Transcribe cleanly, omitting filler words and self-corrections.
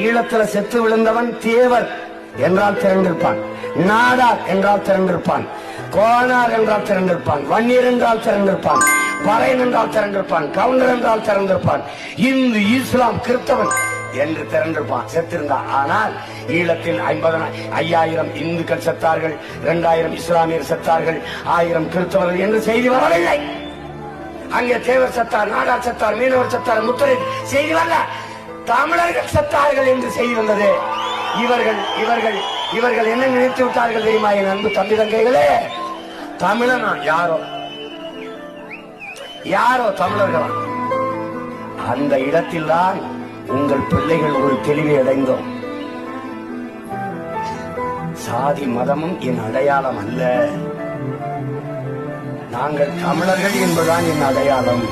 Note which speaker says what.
Speaker 1: ஈழத்துல செத்து விழுந்தவன் தேவர் என்றால் திரண்டிருப்பான், நாடார் என்றால் திரண்டிருப்பான், கோனார் என்றால் திரண்டிருப்பான், வன்னியர் என்றால் திரண்டிருப்பான், பறையன் என்றால் திரண்டிருப்பான், கவுண்டர் என்றால் திரண்டிருப்பான், இந்து இஸ்லாம் கிறிஸ்தவன் என்று திரண்டிருப்பான் செத்திருந்தான். ஆனால் ஈழத்தில் 50,000 இந்துக்கள் செத்தார்கள், 2000 இஸ்லாமியர் செத்தார்கள், 1000 கிறிஸ்தவர்கள் என்று செய்தி வரவில்லை. அங்கே தேவர் செத்தார், நாடார் செத்தார், மீனவர் செத்தார், முத்தரை செய்தி வரல. தமிழர்கள் செத்தார்கள் என்று செய்தி வந்தது. இவர்கள் என்ன நினைத்து விட்டார்கள் தெரியுமா? என் அன்பு தம்பி தங்கைகளே, தமிழனா யாரோ தமிழர்களா? அந்த இடத்தில் தான் உங்கள் பிள்ளைகள் ஒரு தெளிவை அடைந்தோம். சாதி மதமும் என் அடையாளம் அல்ல, நாங்கள் தமிழர்கள் என்பதுதான் என் அடையாளம்.